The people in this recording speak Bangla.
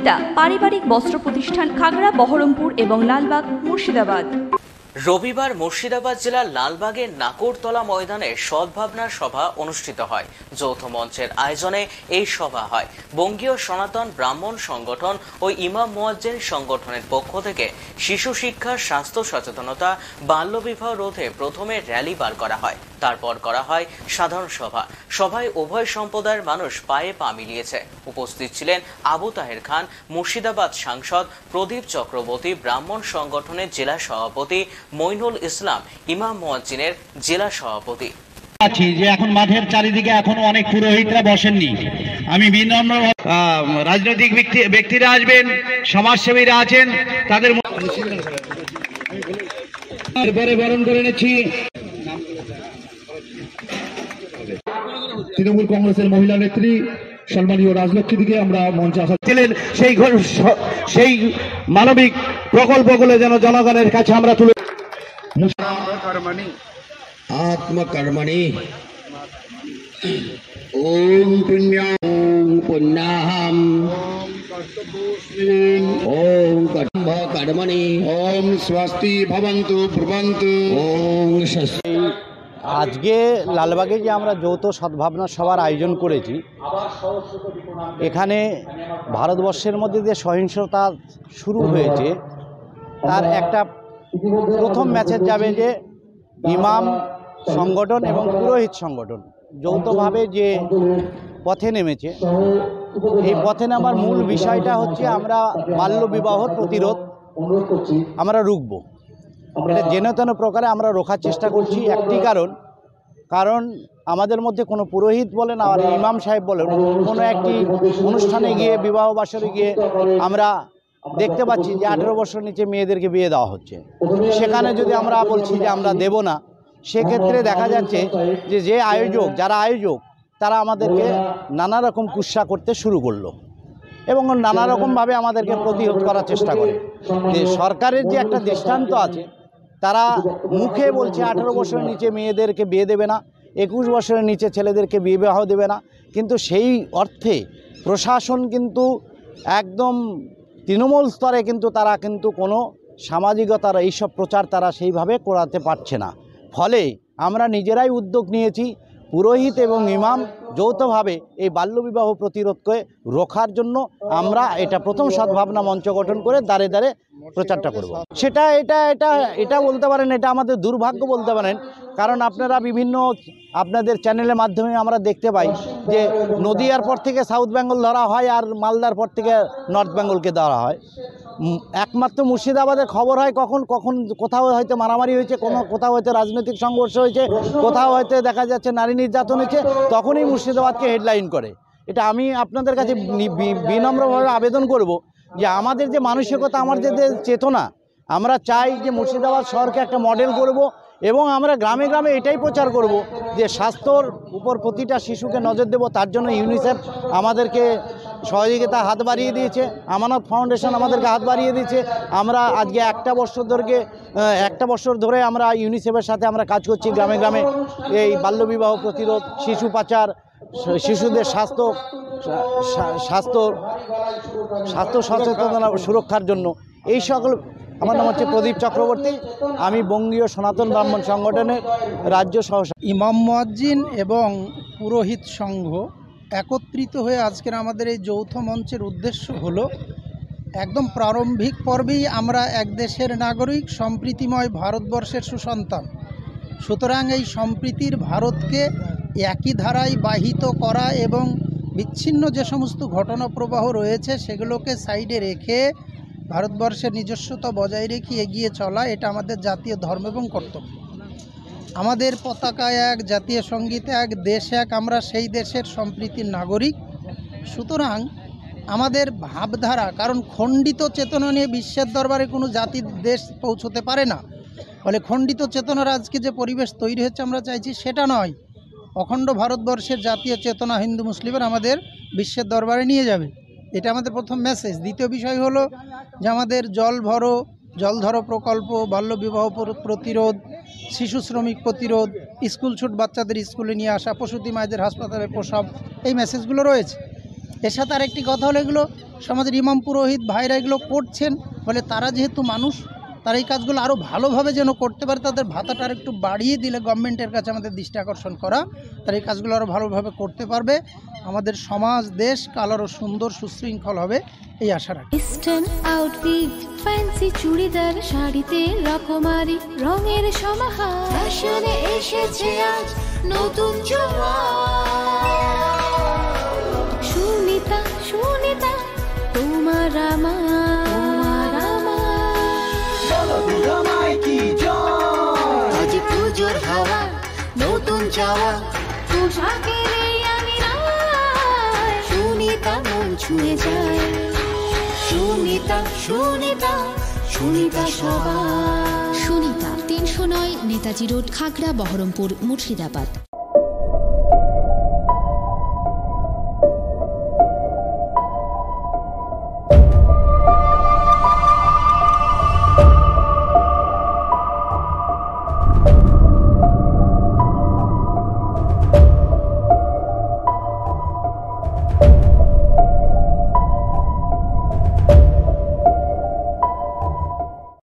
বিক্রেতা পারিবারিক বস্ত্র প্রতিষ্ঠান খাগড়া, বহরমপুর এবং লালবাগ, মুর্শিদাবাদ। রবিবার মুর্শিদাবাদ জেলার লালবাগের নাকরতলা ময়দানে সদ্ভাবনা সভা অনুষ্ঠিত হয়। যৌথ মঞ্চের আয়োজনে এই সভা হয়। বঙ্গীয় সনাতন ব্রাহ্মণ সংগঠন ও ইমাম মুয়াজ্জিন সংগঠনের পক্ষ থেকে শিশু শিক্ষা, স্বাস্থ্য সচেতনতা, বাল্যবিবাহ রোধে প্রথমে র্যালি বার করা হয়, তারপর করা হয় সাধারণ সভা। সভায় উভয় সম্প্রদায়ের মানুষ পায়ে পা মিলিয়েছে। উপস্থিত ছিলেন আবু তাহের খান, মুর্শিদাবাদ সাংসদ প্রদীপ চক্রবর্তী, ব্রাহ্মণ সংগঠনের জেলা সভাপতি মইনুল ইসলাম, ইমাম মুয়াজ্জিনের জেলা সভাপতি। যে এখন মাঠের চারিদিকে এখনো অনেক পুরোহিতরা বসেননি। আমি বিনম্র রাজনৈতিক ব্যক্তিরা আসবেন, সমাজসেবীরা আছেন, তাদের এরপরে বরণ করে নিচ্ছি তৃণমূল কংগ্রেসের মহিলা নেত্রী সম্মানীয় রাজলক্ষ্মী দিকে আমরা মঞ্চে আসা ছিলেন। সেই মানবিক প্রকল্পগুলো যেন জনগণের কাছে আমরা তুলে आत्मकर्मणि ओम पुण्याहम ओम कर्मणि ओम स्वस्ति भवन्तु ब्रुवन्तु ओम स्वस्ति। আজকে লালবাগে যে আমরা যৌথ সদ্ভাবনা সভার আয়োজন করেছি, এখানে ভারতবর্ষের মধ্যে যে সহিংসতা শুরু হয়েছে তার একটা প্রথম মেসেজ যাবে যে ইমাম সংগঠন এবং পুরোহিত সংগঠন যৌথভাবে যে পথে নেমেছে, এই পথে নামার মূল বিষয়টা হচ্ছে আমরা বাল্যবিবাহর প্রতিরোধ আমরা রুখব। এটা যেন তেন প্রকারে আমরা রোখার চেষ্টা করছি। একটি কারণ আমাদের মধ্যে কোনো পুরোহিত বলেন আর ইমাম সাহেব বলেন, কোনো একটি অনুষ্ঠানে গিয়ে, বিবাহ বাসরে গিয়ে আমরা দেখতে পাচ্ছি যে 18 বছর নিচে মেয়েদেরকে বিয়ে দেওয়া হচ্ছে। সেখানে যদি আমরা বলছি যে আমরা দেব না, সেক্ষেত্রে দেখা যাচ্ছে যে যারা আয়োজক তারা আমাদেরকে নানা রকম কুৎসা করতে শুরু করলো এবং নানা রকমভাবে আমাদেরকে প্রতিহত করার চেষ্টা করে। যে সরকারের যে একটা দৃষ্টান্ত আছে, তারা মুখে বলছে 18 বছরের নিচে মেয়েদেরকে বিয়ে দেবে না, 21 বছরের নিচে ছেলেদেরকে বিবাহ দেবে না, কিন্তু সেই অর্থে প্রশাসন কিন্তু একদম তৃণমূল স্তরে কিন্তু তারা কিন্তু কোনো সামাজিকতার এইসব প্রচার তারা সেইভাবে করাতে পারছে না। ফলে আমরা নিজেরাই উদ্যোগ নিয়েছি পুরোহিত এবং ইমাম যৌথভাবে এই বাল্যবিবাহ প্রতিরোধকে রোখার জন্য আমরা এটা প্রথম সদ্ভাবনা মঞ্চ গঠন করে দাঁড়ে দাঁড়ে প্রচারটা করব। সেটা এটা বলতে পারেন, এটা আমাদের দুর্ভাগ্য বলতে পারেন। কারণ আপনারা বিভিন্ন আপনাদের চ্যানেলের মাধ্যমে আমরা দেখতে পাই যে নদিয়ার পর থেকে সাউথ বেঙ্গল ধরা হয় আর মালদার পর থেকে নর্থ বেঙ্গলকে ধরা হয়। একমাত্র মুর্শিদাবাদের খবর হয় কখন কোথাও হয়তো মারামারি হয়েছে, কোথাও হয়তো রাজনৈতিক সংঘর্ষ হয়েছে, কোথাও হয়তো দেখা যাচ্ছে নারী নির্যাতন হয়েছে, তখনই মুর্শিদাবাদকে হেডলাইন করে। এটা আমি আপনাদের কাছে বিনম্রভাবে আবেদন করব যে আমাদের যে মানসিকতা, আমাদের যে চেতনা, আমরা চাই যে মুর্শিদাবাদ শহরকে একটা মডেল করব এবং আমরা গ্রামে গ্রামে এটাই প্রচার করব যে স্বাস্থ্যর উপর প্রতিটা শিশুকে নজর দেব। তার জন্য ইউনিসেফ আমাদেরকে সহযোগিতা হাত বাড়িয়ে দিয়েছে, আমানত ফাউন্ডেশন আমাদেরকে হাত বাড়িয়ে দিয়েছে। আমরা আজকে একটা বছর ধরে আমরা ইউনিসেফের সাথে আমরা কাজ করছি গ্রামে গ্রামে এই বাল্যবিবাহ প্রতিরোধ, শিশু পাচার, শিশুদের স্বাস্থ্য সচেতনতা সুরক্ষার জন্য। এই সকল আমার নাম হচ্ছে প্রদীপ চক্রবর্তী, আমি বঙ্গীয় সনাতন ব্রাহ্মণ সংগঠনের রাজ্য সহসভাপতি। ইমাম মুয়াজ্জিন এবং পুরোহিত সংঘ একত্রিত হয়ে আজকের আমাদের এই যৌথ মঞ্চের উদ্দেশ্য হলো একদম প্রারম্ভিক পর্বেই আমরা এক দেশের নাগরিক, সম্প্রীতিময় ভারতবর্ষের সুসন্তান। সুতরাং এই সম্প্রীতির ভারতকে একই ধারায় বাহিত করা এবং বিচ্ছিন্ন যে সমস্ত ঘটনা প্রবাহ রয়েছে সেগুলোকে সাইডে রেখে ভারতবর্ষের নিজস্বতা বজায় রেখে এগিয়ে চলা, এটা আমাদের জাতীয় ধর্ম এবং কর্তব্য। আমাদের পতাকায় এক, জাতীয় সঙ্গীতে এক, দেশ এক, আমরা সেই দেশের সম্প্রীতির নাগরিক। সুতরাং আমাদের ভাবধারা, কারণ খণ্ডিত চেতনা নিয়ে বিশ্বের দরবারে কোনো জাতি দেশ পৌঁছতে পারে না। ফলে খণ্ডিত চেতনার আজকে যে পরিবেশ তৈরি হচ্ছে আমরা চাইছি সেটা নয়, অখণ্ড ভারতবর্ষের জাতীয় চেতনা হিন্দু মুসলিমের আমাদের বিশ্বের দরবারে নিয়ে যাবে। এটা আমাদের প্রথম মেসেজ। দ্বিতীয় বিষয় হলো যে আমাদের জলধরো প্রকল্প, বাল্যবিবাহ প্রতিরোধ, শিশু শ্রমিক প্রতিরোধ, স্কুল ছুট বাচ্চাদের স্কুলে নিয়ে আসা, প্রসূতি মায়েদের হাসপাতালে প্রসব, এই মেসেজগুলো রয়েছে। এর সাথে আরেকটি কথা হলো, এগুলো সমাজের ইমাম পুরোহিত ভাইরা এগুলো করছেন বলে তারা যেহেতু মানুষ, তারা এই কাজগুলো আরও ভালোভাবে যেন করতে পারে, তাদের ভাতাটা আর একটু বাড়িয়ে দিলে গভর্নমেন্টের কাছে আমাদের দৃষ্টি আকর্ষণ করা, তারা এই কাজগুলো আরও ভালোভাবে করতে পারবে। আমাদের সমাজ দেশ কাল আরও সুন্দর সুশৃঙ্খল হবে এই আশা রাখি। ইস্টার্ন আউটফিট, ফ্যান্সি চুড়িদার, শাড়িতে রকমারি রঙের সমাহার, ফ্যাশনে এসেছে আজ নতুন সুনিতা, সুনিতা তোমার আমার, আজ পুজোর হাওয়া, নতুন চাওয়া, পোশাকের এই আমিরায়, সুনিতা মন ছুঁয়ে যায়, সুনিতা, সুনিতা, সুনিতা সবার। সুনিতা 309 নেতাজি রোড, খাগড়া, বহরমপুর, মুর্শিদাবাদ।